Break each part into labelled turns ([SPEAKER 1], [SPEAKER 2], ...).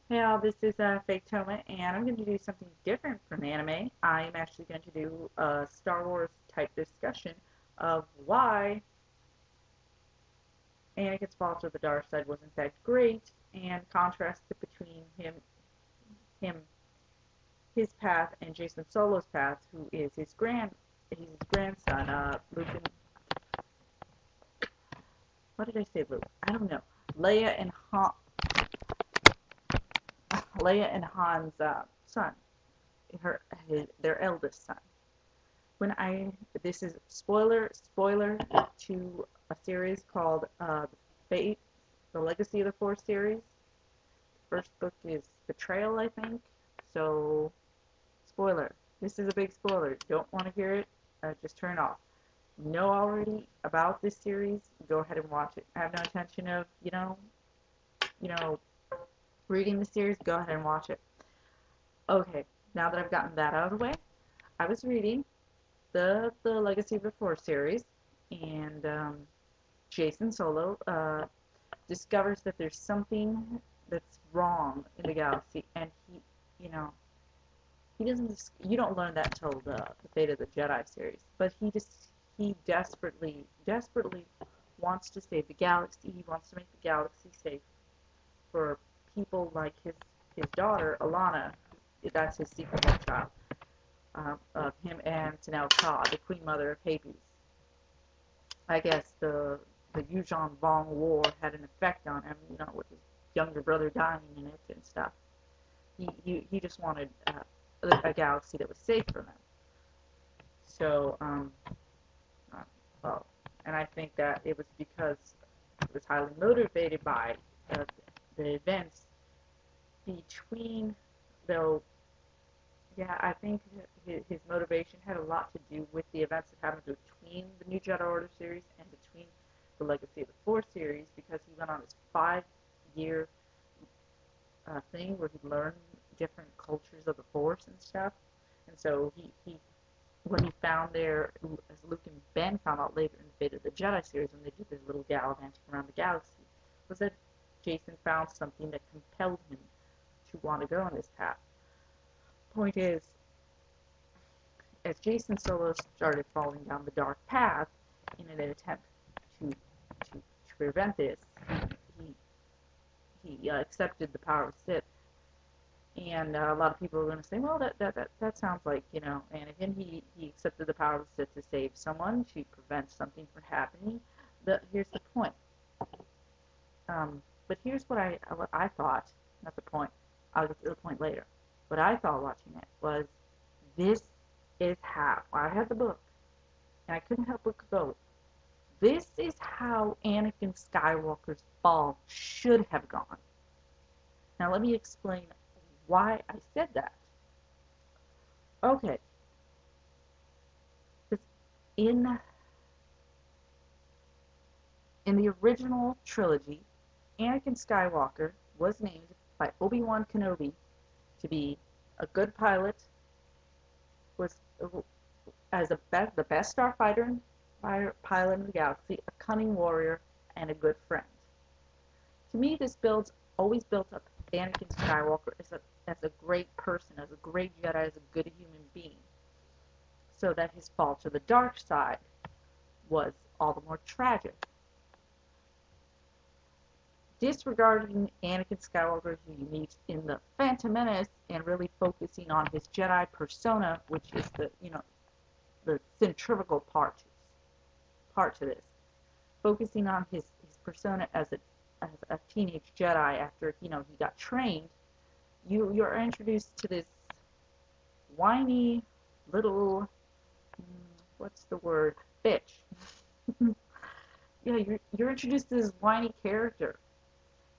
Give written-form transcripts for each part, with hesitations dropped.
[SPEAKER 1] Hey all, this is Fake Toma, and I'm going to do something different from anime. I'm actually going to do a Star Wars type discussion of why Anakin's fall to the dark side was in fact great, and contrast it between him, his path, and Jason Solo's path, who is his grandson, Luke and what did I say, Luke? I don't know. Leia and Han, Leia and Han's son, their eldest son. When I This is spoiler to a series called Fate, the Legacy of the Force series. The first book is Betrayal, I think. So spoiler. This is a big spoiler. Don't want to hear it? Just turn it off. Know already about this series? Go ahead and watch it. I have no intention of you know reading the series. Go ahead and watch it. Okay. Now that I've gotten that out of the way, I was reading the Legacy of the Force series, and Jason Solo discovers that there's something that's wrong in the galaxy, and you know, he doesn't. You don't learn that until the Fate of the Jedi series, but he desperately wants to save the galaxy. He wants to make the galaxy safe for people like his daughter Alana. That's his secret love child. Of him and Tanel Ka, the Queen Mother of Hades. I guess the Yuuzhan Vong War had an effect on him, with his younger brother dying in it and stuff. He just wanted a galaxy that was safe for them. So, uh, well, and I think that it was because it was highly motivated by uh, the events between, though. Yeah, I think his motivation had a lot to do with the events that happened between the New Jedi Order series and between the Legacy of the Force series, because he went on his 5-year thing where he learned different cultures of the Force and stuff. And so he what he found there, as Luke and Ben found out later in the Fate of the Jedi series when they did their little gallivanting around the galaxy, was that Jason found something that compelled him to want to go on this path. Point is, as Jason Solo started falling down the dark path in an attempt to to prevent this, he accepted the power of Sith. And a lot of people are going to say, well, that sounds like, Anakin. He accepted the power of Sith to save someone, to prevent something from happening. Here's the point. But here's what I thought, not the point. I'll get to the point later. What I thought watching it was, this is how, I had the book, and I couldn't help but go, this is how Anakin Skywalker's fall should have gone. Now let me explain why I said that. Okay, because in in the original trilogy, Anakin Skywalker was named by Obi-Wan Kenobi to be a good pilot, was as the best starfighter and pilot in the galaxy, a cunning warrior, and a good friend. To me, this builds always built up Anakin Skywalker as a great person, as a great Jedi, as a good human being, so that his fall to the dark side was all the more tragic. Disregarding Anakin Skywalker, who you meet in the Phantom Menace, and really focusing on his Jedi persona, which is the centrifugal part to this, focusing on his persona as a teenage Jedi after he got trained. You're introduced to this whiny little, what's the word, bitch. Yeah, you're introduced to this whiny character,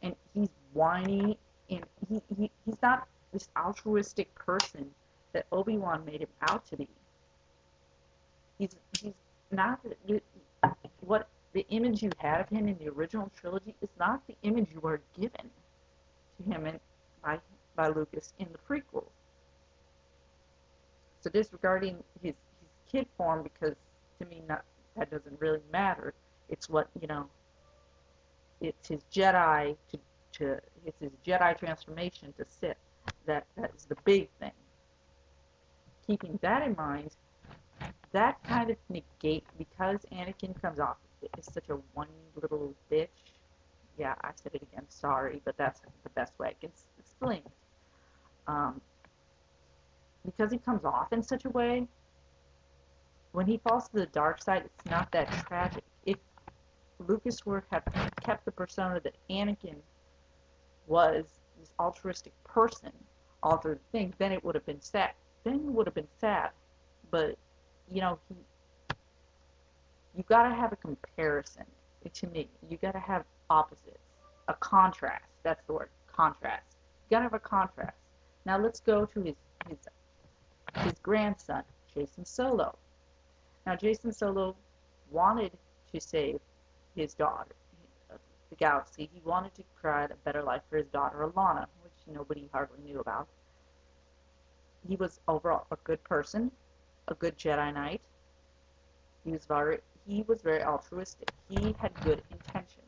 [SPEAKER 1] and he's whiny, and he's not this altruistic person that Obi-Wan made him out to be. He's not what the image you had of him in the original trilogy is not the image you were given to him by Lucas in the prequels. So disregarding his kid form, because to me that doesn't really matter. It's what it's his Jedi to it's his Jedi transformation to Sith. That is the big thing. Keeping that in mind, that kind of negate because Anakin comes off as such a one little bitch. Yeah, I said it again. Sorry, but that's the best way I can explain it. Um, because he comes off in such a way, when he falls to the dark side, it's not that tragic. If Lucas were have kept the persona that Anakin was, this altruistic person, all through the thing, then it would have been sad. Then it would have been sad. But you know, you gotta have a comparison. To me, you gotta have opposites, a contrast. That's the word, contrast. You gotta have a contrast. Now let's go to his grandson, Jacen Solo. Now Jacen Solo wanted to save his daughter, the galaxy. He wanted to create a better life for his daughter Alana, which nobody hardly knew about. He was overall a good person, a good Jedi Knight. He was very altruistic. He had good intentions.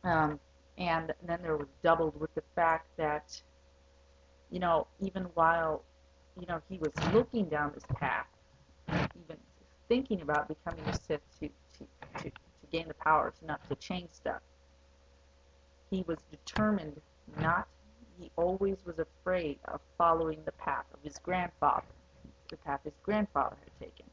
[SPEAKER 1] And then there was doubled with the fact that, you know, even while, you know, he was looking down this path, even thinking about becoming a Sith to gain the power, to change stuff, he was determined not, he always was afraid of following the path of his grandfather, the path his grandfather had taken.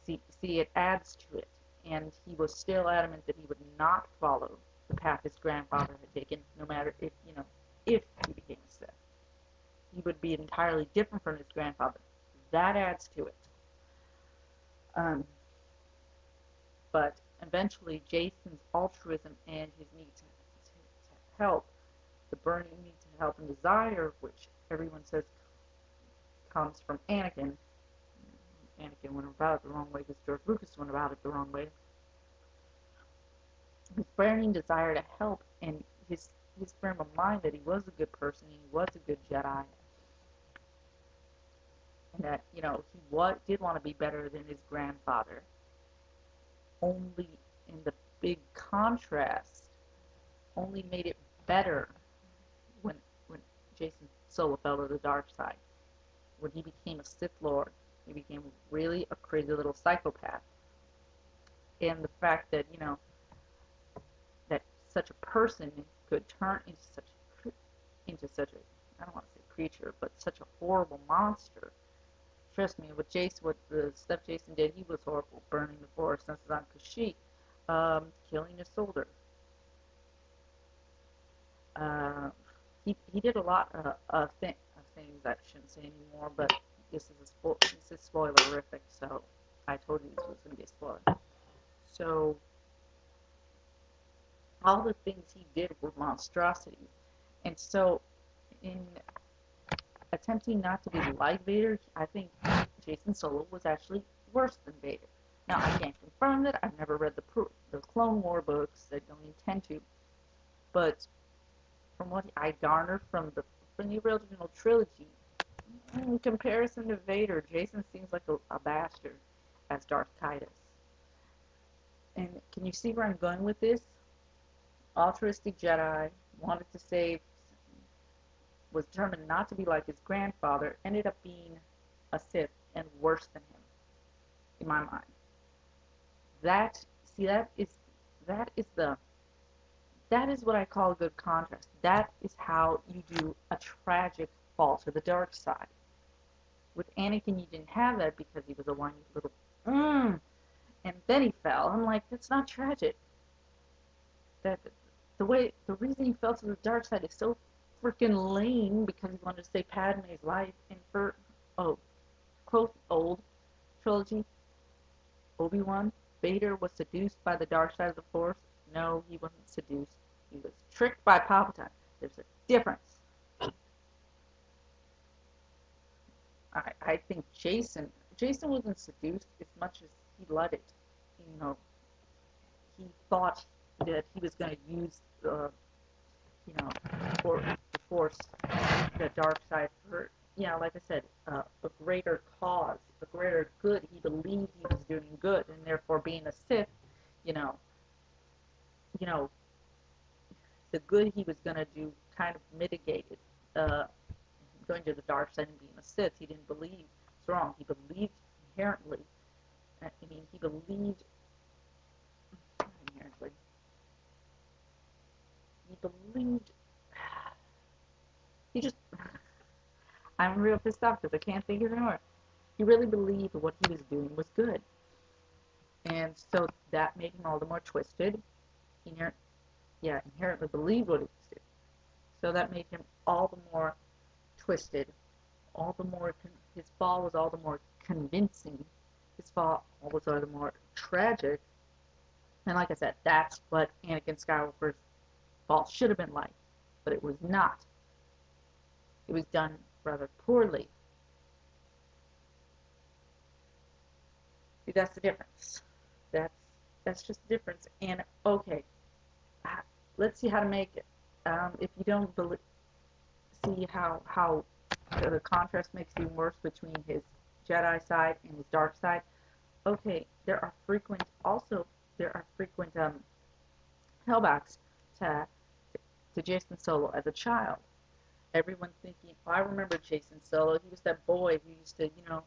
[SPEAKER 1] See, it adds to it. And he was still adamant that he would not follow the path his grandfather had taken, no matter if, you know, if he became a Sith. He would be entirely different from his grandfather. That adds to it. But eventually, Jacen's altruism and his need to help, the burning need to help and desire, which everyone says comes from Anakin. Anakin went about it the wrong way because George Lucas went about it the wrong way. His burning desire to help and his frame of mind that he was a good person and he was a good Jedi, and that, you know, he did want to be better than his grandfather. Only in the big contrast, only made it better when Jacen Solo fell to the dark side. When he became a Sith Lord, he became really a crazy little psychopath. And the fact that, you know, that such a person could turn into such a, I don't want to say creature, but such a horrible monster. Trust me, with the stuff Jacen did, he was horrible. Burning the forest on Kashyyyk, killing his soldier. He did a lot of things I shouldn't say anymore, but this is spoilerific, so I told you this was going to be a spoiler. So all the things he did were monstrosities, and so in attempting not to be like Vader, I think Jacen Solo was actually worse than Vader. Now, I can't confirm that. I've never read the Clone War books. I don't intend to. But from what I garner from the original trilogy, in comparison to Vader, Jacen seems like a bastard as Darth Titus. And can you see where I'm going with this? Altruistic Jedi, wanted to save, was determined not to be like his grandfather, ended up being a Sith and worse than him, in my mind. That is what I call a good contrast. That is how you do a tragic fall to the dark side. With Anakin, you didn't have that because he was a whiny little and then he fell. I'm like, that's not tragic. The reason he fell to the dark side is so freaking lame because he wanted to save Padme's life. And for quote old trilogy, Obi-Wan, Vader was seduced by the dark side of the Force. No, he wasn't seduced. He was tricked by Palpatine. There's a difference. I think Jacen wasn't seduced as much as he let it. You know, he thought that he was going to use for the Force, the dark side for, like I said, a greater cause, a greater good. He believed he was doing good, and therefore being a Sith, you know, you know, the good he was going to do kind of mitigated uh, going to the dark side and being a Sith. He didn't believe it's wrong. He believed inherently. I mean, he believed inherently. He believed. He just. I'm real pissed off because I can't think of it anymore. He really believed what he was doing was good, and so that made him all the more twisted. Inherent, yeah, inherently believed what he was doing. So that made him all the more twisted, all the more his fall was all the more convincing. His fall was all the more tragic. And like I said, that's what Anakin Skywalker's fall should have been like, but it was not. It was done rather poorly. See, that's the difference. That's that's just the difference. And okay, let's see how to make it. If you don't see how the contrast makes even worse between his Jedi side and his dark side. Okay, there are frequent hellbacks to Jacen Solo as a child. Everyone thinking, oh, I remember Jacen Solo. He was that boy who used to, who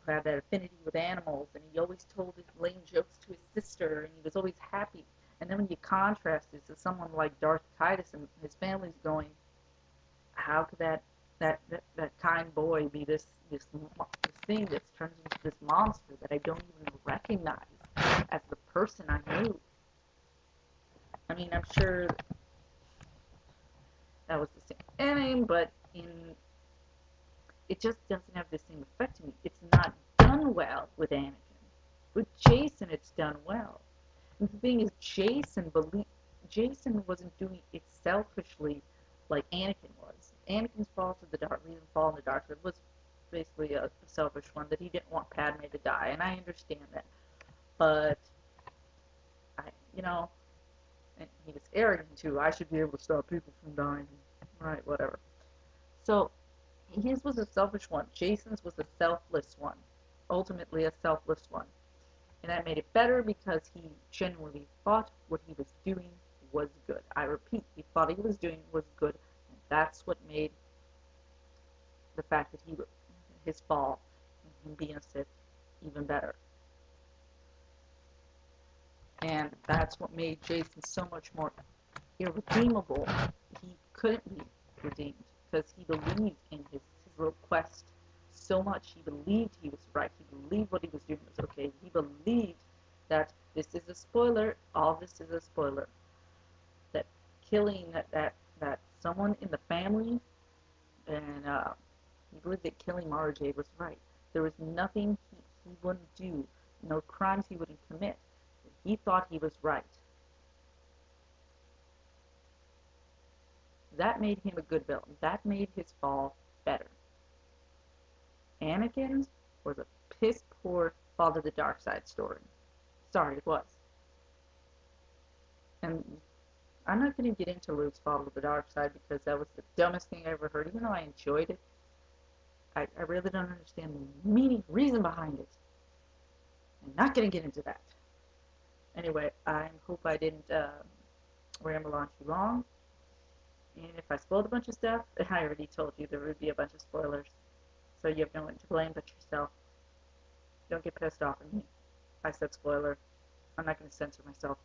[SPEAKER 1] had that affinity with animals, and he always told his lame jokes to his sister, and he was always happy. And then when you contrast it to someone like Darth Titus and his family's going, how could that kind boy be this thing that's turned into this monster that I don't even recognize as the person I knew? I mean, I'm sure that was the same ending, but it just doesn't have the same effect to me. It's not done well with Anakin. With Jacen, it's done well. And the thing is, Jacen wasn't doing it selfishly like Anakin was. Anakin's fall to the dark, reason fall in the dark side was basically a selfish one that he didn't want Padme to die, and I understand that. But I, you know, and he was arrogant too. I should be able to stop people from dying. Right, whatever. So his was a selfish one. Jacen's was a selfless one. Ultimately, a selfless one. And that made it better because he genuinely thought what he was doing was good. I repeat, he thought he was doing was good. And that's what made the fact that his fall and him being a Sith even better. And that's what made Jacen so much more irredeemable. He couldn't be redeemed because he believed in his little quest so much. He believed he was right. He believed what he was doing was okay. He believed that this is a spoiler. All this is a spoiler. That killing that someone in the family, and he believed that killing Mara Jade was right. There was nothing he wouldn't do, no crimes he wouldn't commit. He thought he was right. That made him a good villain. That made his fall better. Anakin's was a piss poor fall to the dark side story. Sorry, it was. And I'm not going to get into Luke's fall to the dark side because that was the dumbest thing I ever heard. Even though I enjoyed it, I really don't understand the reason behind it. I'm not going to get into that. Anyway, I hope I didn't ramble on too long. And if I spoiled a bunch of stuff, I already told you there would be a bunch of spoilers. So you have no one to blame but yourself. Don't get pissed off at me. I said spoiler. I'm not going to censor myself.